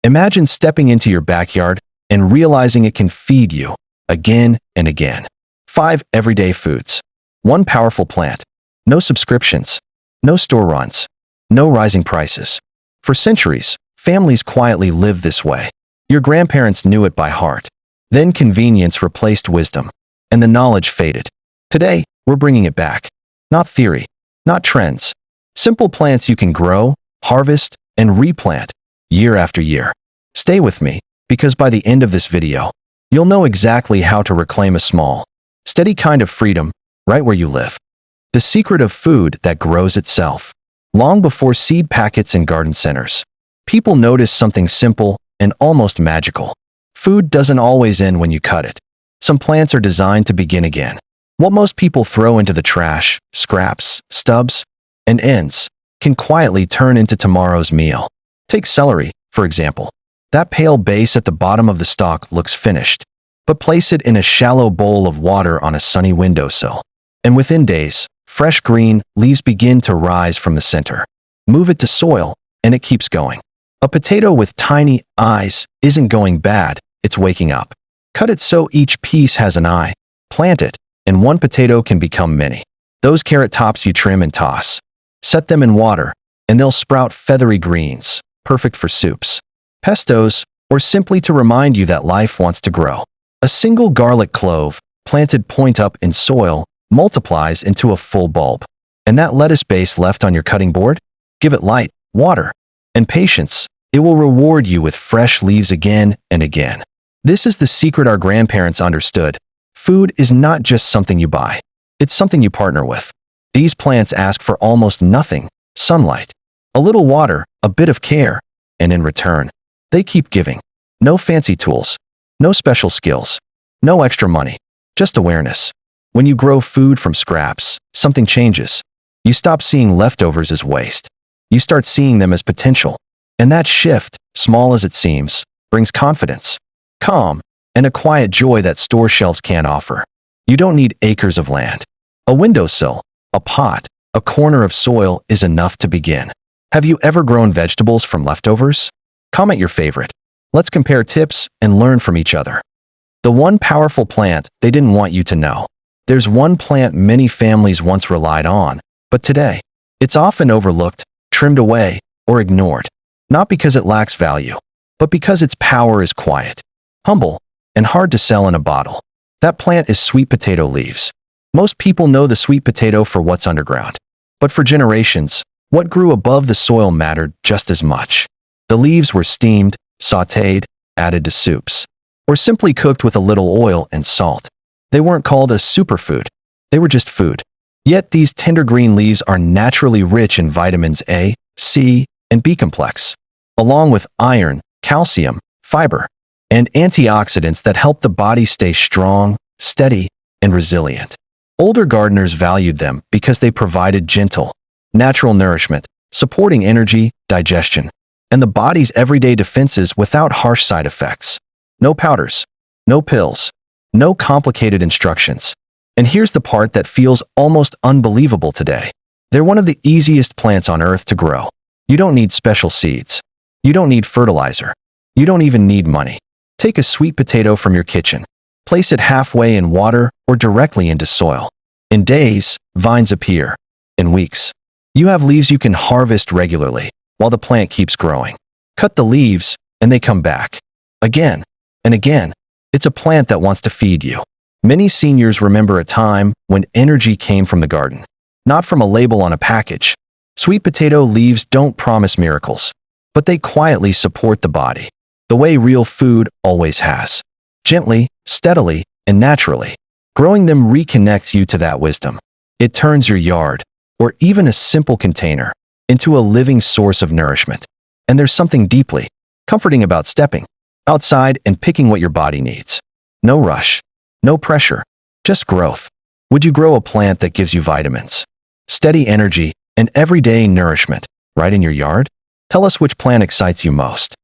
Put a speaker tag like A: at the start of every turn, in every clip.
A: Imagine stepping into your backyard and realizing it can feed you again and again. 5 everyday foods. 1 powerful plant. No subscriptions. No store runs. No rising prices. For centuries, families quietly lived this way. Your grandparents knew it by heart. Then convenience replaced wisdom, and the knowledge faded. Today, we're bringing it back. Not theory, not trends. Simple plants you can grow, harvest, and replant year after year. Stay with me, because by the end of this video, you'll know exactly how to reclaim a small, steady kind of freedom right where you live. The secret of food that grows itself. Long before seed packets and garden centers, people noticed something simple and almost magical. Food doesn't always end when you cut it. Some plants are designed to begin again. What most people throw into the trash, scraps, stubs, and ends, can quietly turn into tomorrow's meal. Take celery, for example. That pale base at the bottom of the stalk looks finished, but place it in a shallow bowl of water on a sunny windowsill, and within days, fresh green leaves begin to rise from the center. Move it to soil, and it keeps going. A potato with tiny eyes isn't going bad, it's waking up. Cut it so each piece has an eye. Plant it, and one potato can become many. Those carrot tops you trim and toss. Set them in water, and they'll sprout feathery greens, perfect for soups, pestos, or simply to remind you that life wants to grow. A single garlic clove, planted point up in soil, multiplies into a full bulb. And that lettuce base left on your cutting board? Give it light, water, and patience. It will reward you with fresh leaves again and again. This is the secret our grandparents understood. Food is not just something you buy. It's something you partner with. These plants ask for almost nothing: sunlight, a little water, a bit of care, and in return, they keep giving. No fancy tools, no special skills, no extra money, just awareness. When you grow food from scraps, something changes. You stop seeing leftovers as waste. You start seeing them as potential. And that shift, small as it seems, brings confidence, calm, and a quiet joy that store shelves can't offer. You don't need acres of land. A windowsill, a pot, a corner of soil is enough to begin. Have you ever grown vegetables from leftovers? Comment your favorite. Let's compare tips and learn from each other. The one powerful plant they didn't want you to know. There's one plant many families once relied on, but today, it's often overlooked, trimmed away, or ignored. Not because it lacks value, but because its power is quiet, humble, and hard to sell in a bottle. That plant is sweet potato leaves. Most people know the sweet potato for what's underground. But for generations, what grew above the soil mattered just as much. The leaves were steamed, sautéed, added to soups, or simply cooked with a little oil and salt. They weren't called a superfood. They were just food. Yet these tender green leaves are naturally rich in vitamins A, C, and B complex, along with iron, calcium, fiber, and antioxidants that help the body stay strong, steady, and resilient. Older gardeners valued them because they provided gentle, natural nourishment, supporting energy, digestion, and the body's everyday defenses without harsh side effects. No powders, no pills, no complicated instructions. And here's the part that feels almost unbelievable today. They're one of the easiest plants on earth to grow. You don't need special seeds. You don't need fertilizer. You don't even need money. Take a sweet potato from your kitchen. Place it halfway in water or directly into soil. In days, vines appear. In weeks, you have leaves you can harvest regularly while the plant keeps growing. Cut the leaves, and they come back. Again and again. It's a plant that wants to feed you. Many seniors remember a time when energy came from the garden, not from a label on a package. Sweet potato leaves don't promise miracles, but they quietly support the body, the way real food always has. Gently, steadily, and naturally. Growing them reconnects you to that wisdom. It turns your yard, or even a simple container, into a living source of nourishment. And there's something deeply comforting about stepping outside and picking what your body needs. No rush, no pressure, just growth. Would you grow a plant that gives you vitamins, steady energy, and everyday nourishment right in your yard? Tell us which plant excites you most.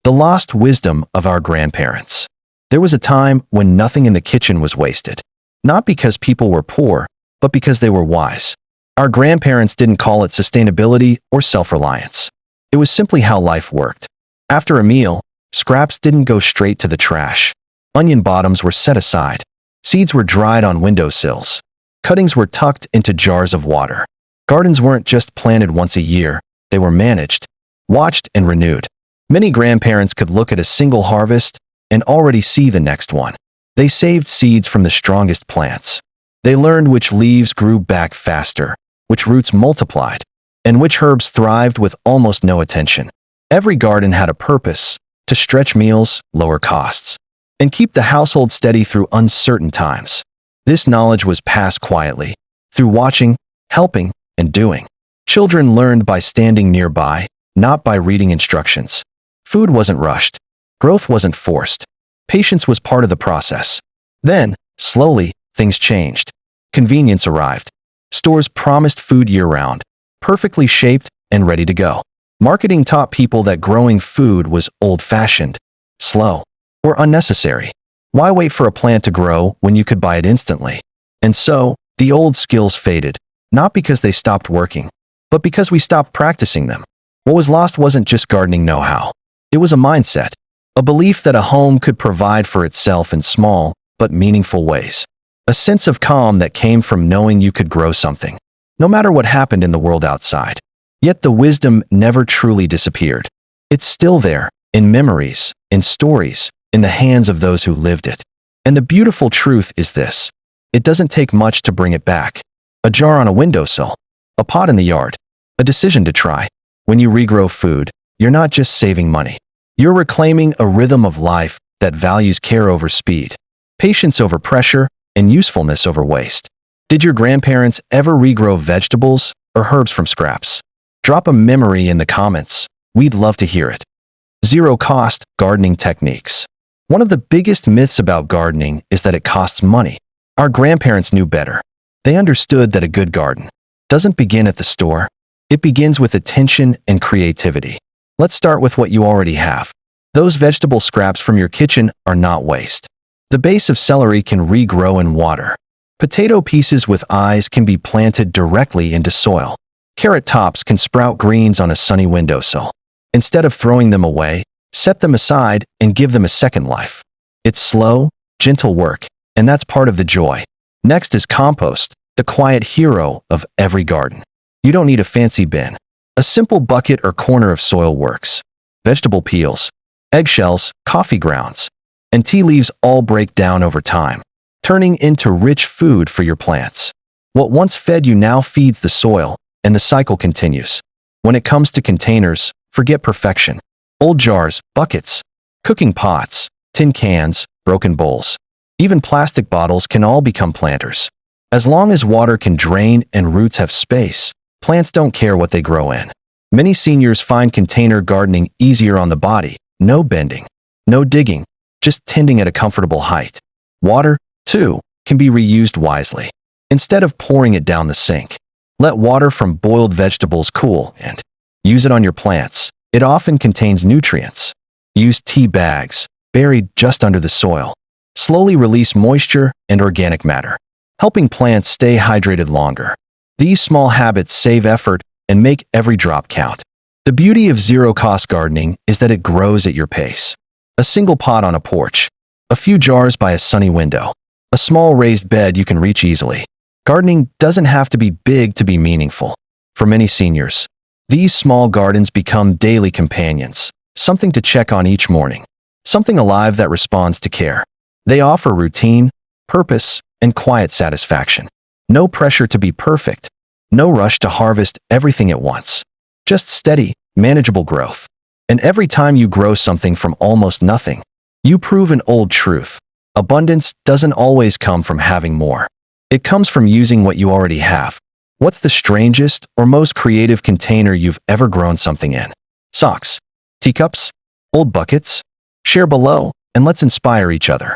A: The lost wisdom of our grandparents. There was a time when nothing in the kitchen was wasted. Not because people were poor, but because they were wise. Our grandparents didn't call it sustainability or self-reliance. It was simply how life worked. After a meal, Scraps didn't go straight to the trash. Onion bottoms were set aside. Seeds were dried on windowsills. Cuttings were tucked into jars of water. Gardens weren't just planted once a year, they were managed, watched, and renewed. Many grandparents could look at a single harvest and already see the next one. They saved seeds from the strongest plants. They learned which leaves grew back faster, which roots multiplied, and which herbs thrived with almost no attention. Every garden had a purpose: to stretch meals, lower costs, and keep the household steady through uncertain times. This knowledge was passed quietly, through watching, helping, and doing. Children learned by standing nearby, not by reading instructions. Food wasn't rushed. Growth wasn't forced. Patience was part of the process. Then, slowly, things changed. Convenience arrived. Stores promised food year-round, perfectly shaped and ready to go. Marketing taught people that growing food was old-fashioned, slow, or unnecessary. Why wait for a plant to grow when you could buy it instantly? And so, the old skills faded, not because they stopped working, but because we stopped practicing them. What was lost wasn't just gardening know-how. It was a mindset, a belief that a home could provide for itself in small but meaningful ways. A sense of calm that came from knowing you could grow something, no matter what happened in the world outside. Yet the wisdom never truly disappeared. It's still there, in memories, in stories, in the hands of those who lived it. And the beautiful truth is this: it doesn't take much to bring it back. A jar on a windowsill, a pot in the yard, a decision to try. When you regrow food, you're not just saving money. You're reclaiming a rhythm of life that values care over speed, patience over pressure, and usefulness over waste. Did your grandparents ever regrow vegetables or herbs from scraps? Drop a memory in the comments. We'd love to hear it. Zero-cost gardening techniques. One of the biggest myths about gardening is that it costs money. Our grandparents knew better. They understood that a good garden doesn't begin at the store. It begins with attention and creativity. Let's start with what you already have. Those vegetable scraps from your kitchen are not waste. The base of celery can regrow in water. Potato pieces with eyes can be planted directly into soil. Carrot tops can sprout greens on a sunny windowsill. Instead of throwing them away, set them aside and give them a second life. It's slow, gentle work, and that's part of the joy. Next is compost, the quiet hero of every garden. You don't need a fancy bin. A simple bucket or corner of soil works. Vegetable peels, eggshells, coffee grounds, and tea leaves all break down over time, turning into rich food for your plants. What once fed you now feeds the soil, and the cycle continues. When it comes to containers, forget perfection. Old jars, buckets, cooking pots, tin cans, broken bowls, even plastic bottles can all become planters. As long as water can drain and roots have space, plants don't care what they grow in. Many seniors find container gardening easier on the body. No bending, no digging, just tending at a comfortable height. Water, too, can be reused wisely. Instead of pouring it down the sink, let water from boiled vegetables cool and use it on your plants. It often contains nutrients. Use tea bags, buried just under the soil. Slowly release moisture and organic matter, helping plants stay hydrated longer. These small habits save effort and make every drop count. The beauty of zero-cost gardening is that it grows at your pace. A single pot on a porch, a few jars by a sunny window, a small raised bed you can reach easily. Gardening doesn't have to be big to be meaningful. For many seniors, these small gardens become daily companions, something to check on each morning, something alive that responds to care. They offer routine, purpose, and quiet satisfaction. No pressure to be perfect, no rush to harvest everything at once. Just steady, manageable growth. And every time you grow something from almost nothing, you prove an old truth. Abundance doesn't always come from having more. It comes from using what you already have. What's the strangest or most creative container you've ever grown something in? Socks, teacups, old buckets? Share below, and let's inspire each other.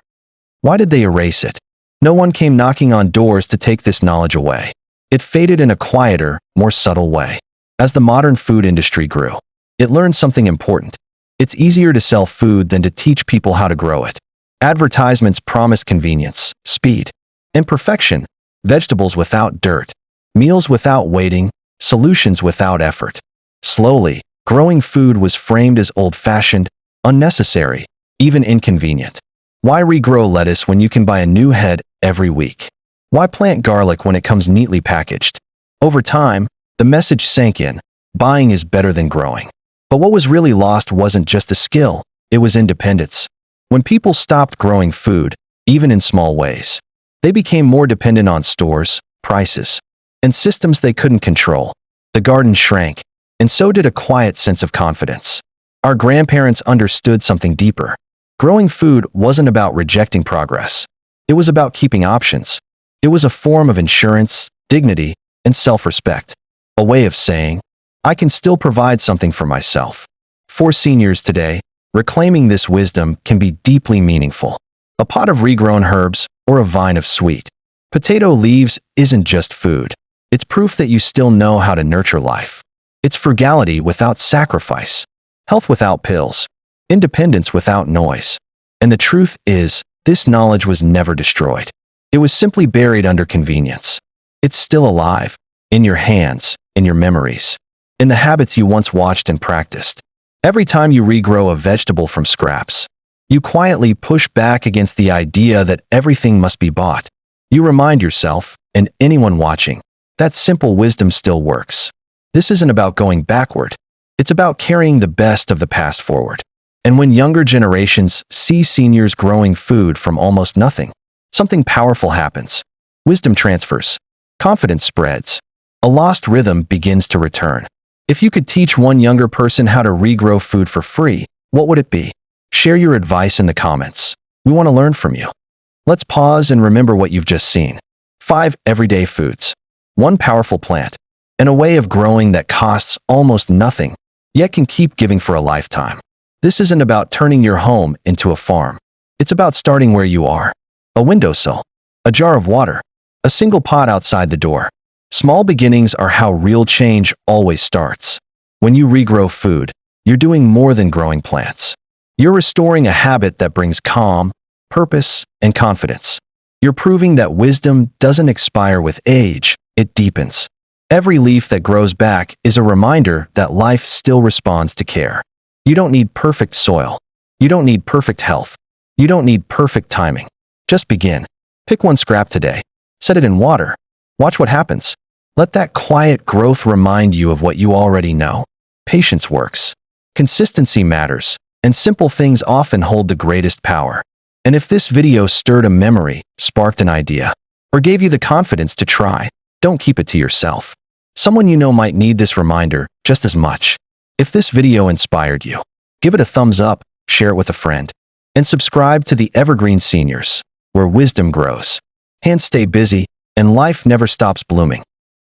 A: Why did they erase it? No one came knocking on doors to take this knowledge away. It faded in a quieter, more subtle way. As the modern food industry grew, it learned something important. It's easier to sell food than to teach people how to grow it. Advertisements promised convenience, speed, and perfection. Vegetables without dirt, meals without waiting, solutions without effort. Slowly, growing food was framed as old-fashioned, unnecessary, even inconvenient. Why regrow lettuce when you can buy a new head every week? Why plant garlic when it comes neatly packaged? Over time, the message sank in: buying is better than growing. But what was really lost wasn't just a skill, it was independence. When people stopped growing food, even in small ways, they became more dependent on stores, prices, and systems they couldn't control. The garden shrank, and so did a quiet sense of confidence. Our grandparents understood something deeper. Growing food wasn't about rejecting progress. It was about keeping options. It was a form of insurance, dignity, and self-respect. A way of saying, I can still provide something for myself. For seniors today, reclaiming this wisdom can be deeply meaningful. A pot of regrown herbs or a vine of sweet potato leaves isn't just food. It's proof that you still know how to nurture life. It's frugality without sacrifice, health without pills, independence without noise. And the truth is, this knowledge was never destroyed. It was simply buried under convenience. It's still alive, in your hands, in your memories, in the habits you once watched and practiced. Every time you regrow a vegetable from scraps, you quietly push back against the idea that everything must be bought. You remind yourself, and anyone watching, that simple wisdom still works. This isn't about going backward. It's about carrying the best of the past forward. And when younger generations see seniors growing food from almost nothing, something powerful happens. Wisdom transfers. Confidence spreads. A lost rhythm begins to return. If you could teach one younger person how to regrow food for free, what would it be? Share your advice in the comments. We want to learn from you. Let's pause and remember what you've just seen. 5 everyday foods. 1 powerful plant. And a way of growing that costs almost nothing, yet can keep giving for a lifetime. This isn't about turning your home into a farm. It's about starting where you are. A windowsill. A jar of water. A single pot outside the door. Small beginnings are how real change always starts. When you regrow food, you're doing more than growing plants. You're restoring a habit that brings calm, purpose, and confidence. You're proving that wisdom doesn't expire with age, it deepens. Every leaf that grows back is a reminder that life still responds to care. You don't need perfect soil. You don't need perfect health. You don't need perfect timing. Just begin. Pick one scrap today. Set it in water. Watch what happens. Let that quiet growth remind you of what you already know. Patience works. Consistency matters, and simple things often hold the greatest power. And if this video stirred a memory, sparked an idea, or gave you the confidence to try, don't keep it to yourself. Someone you know might need this reminder just as much. If this video inspired you, give it a thumbs up, share it with a friend, and subscribe to the Evergreen Seniors, where wisdom grows, hands stay busy, and life never stops blooming.